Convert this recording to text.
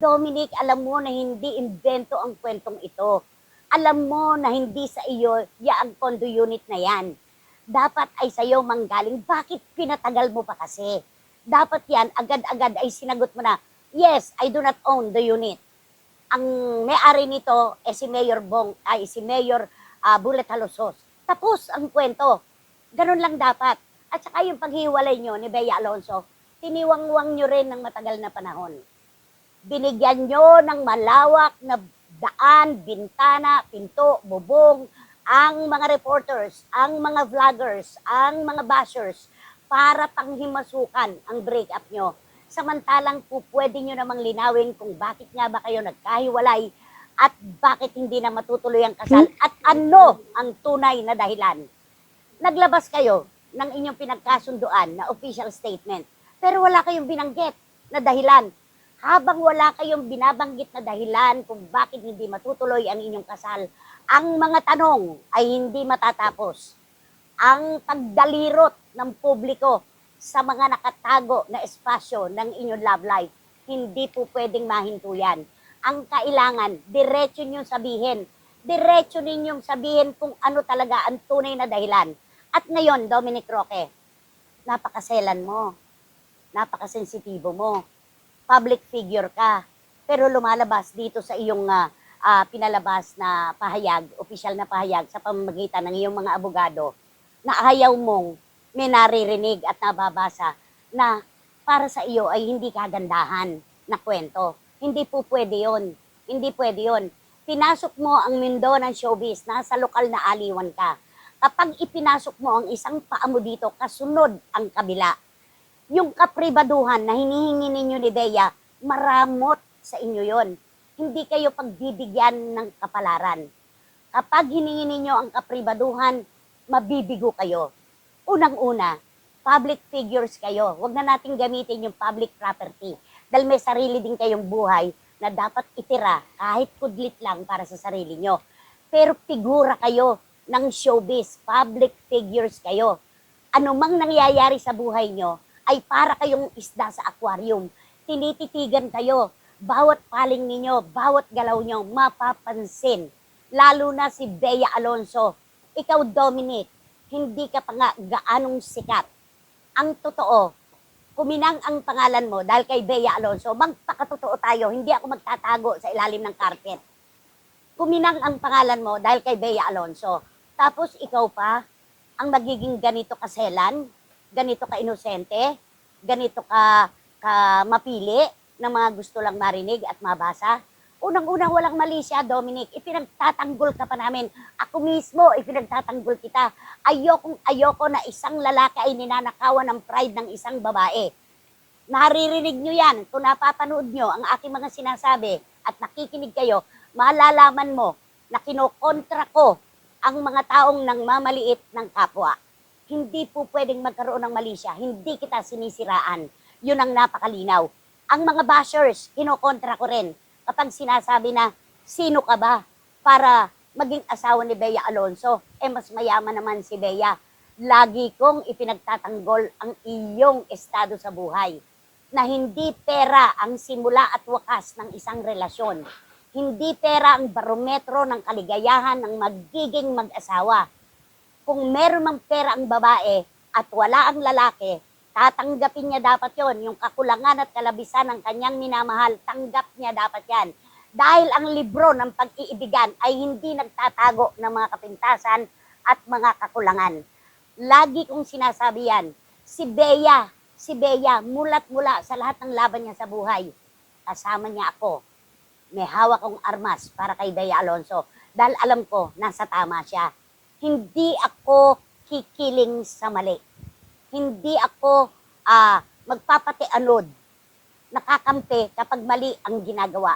Dominic, alam mo na hindi imbento ang kwentong ito. Alam mo na hindi sa iyo ang condo unit na yan. Dapat ay sa iyo manggaling. Bakit pinatagal mo pa kasi? Dapat yan, agad-agad ay sinagot mo na, yes, I do not own the unit. Ang may-ari nito si Mayor si Mayor Bullet Halosos. Tapos ang kwento. Ganun lang dapat. At saka yung paghiwalay nyo ni Bea Alonso, tiniwangwang nyo rin ng matagal na panahon. Binigyan nyo ng malawak na daan, bintana, pinto, bubong, ang mga reporters, ang mga vloggers, ang mga bashers para panghimasukan ang breakup nyo. Samantalang po pwede nyo namang linawin kung bakit nga ba kayo nagkahiwalay at bakit hindi na matutuloy ang kasal at ano ang tunay na dahilan. Naglabas kayo ng inyong pinagkasunduan na official statement pero wala kayong binanggit na dahilan. Habang wala kayong binabanggit na dahilan kung bakit hindi matutuloy ang inyong kasal, ang mga tanong ay hindi matatapos. Ang pagdalirot ng publiko sa mga nakatago na espasyo ng inyong love life, hindi po pwedeng mahinto yan. Ang kailangan, diretso ninyong sabihin. Diretso ninyong sabihin kung ano talaga ang tunay na dahilan. At ngayon, Dominic Roque, napakaselan mo. Napakasensitibo mo. Public figure ka, pero lumalabas dito sa iyong pinalabas na pahayag, opisyal na pahayag sa pamamagitan ng iyong mga abogado, na ayaw mong may naririnig at nababasa na para sa iyo ay hindi kagandahan na kwento. Hindi po pwede yun. Hindi pwede yun. Pinasok mo ang mundo ng showbiz, nasa lokal na aliwan ka. Kapag ipinasok mo ang isang paa mo dito, kasunod ang kabila. Yung kapribaduhan na hinihingi ninyo ni Bea, maramot sa inyo yon. Hindi kayo pagbibigyan ng kapalaran. Kapag hiningi ninyo ang kapribaduhan, mabibigo kayo. Unang-una, public figures kayo. Huwag na natin gamitin yung public property. Dahil may sarili din kayong buhay na dapat itira kahit kudlit lang para sa sarili nyo. Pero figura kayo ng showbiz, public figures kayo. Ano mang nangyayari sa buhay nyo, ay para kayong isda sa aquarium. Tinititigan kayo. Bawat paling ninyo, bawat galaw nyo, mapapansin. Lalo na si Bea Alonso. Ikaw, Dominic, hindi ka pa nga gaanong sikat. Ang totoo, kuminang ang pangalan mo dahil kay Bea Alonso, magpakatotoo tayo, hindi ako magtatago sa ilalim ng carpet. Kuminang ang pangalan mo dahil kay Bea Alonso. Tapos ikaw pa, ang magiging ganito kaselan, ganito ka-inosente, ganito ka mapili ng mga gusto lang marinig at mabasa. Unang-unang walang mali siya, Dominic. Ipinagtatanggol ka pa namin. Ako mismo, ipinagtatanggol kita. Ayoko na isang lalaki ay ninanakawan ng pride ng isang babae. Naririnig nyo yan. Kung napapanood nyo ang aking mga sinasabi at nakikinig kayo, malalaman mo na kinokontra ko ang mga taong nang mamaliit ng kapwa. Hindi po pwedeng magkaroon ng mali siya. Hindi kita sinisiraan. Yun ang napakalinaw. Ang mga bashers, kinokontra ko rin. Kapag sinasabi na, sino ka ba para maging asawa ni Bea Alonso? Mas mayaman naman si Bea. Lagi kong ipinagtatanggol ang iyong estado sa buhay. Na hindi pera ang simula at wakas ng isang relasyon. Hindi pera ang barometro ng kaligayahan ng magiging mag-asawa. Kung meron mang pera ang babae at wala ang lalaki, tatanggapin niya dapat yon. Yung kakulangan at kalabisan ng kanyang minamahal, tanggap niya dapat yan. Dahil ang libro ng pag-iibigan ay hindi nagtatago ng mga kapintasan at mga kakulangan. Lagi kong sinasabi yan, si Bea, mulat-mula sa lahat ng laban niya sa buhay. Kasama niya ako. May hawak kong armas para kay Bea Alonso. Dahil alam ko, nasa tama siya. Hindi ako kikiling sa mali. Hindi ako magpapatianod, nakakampi kapag mali ang ginagawa.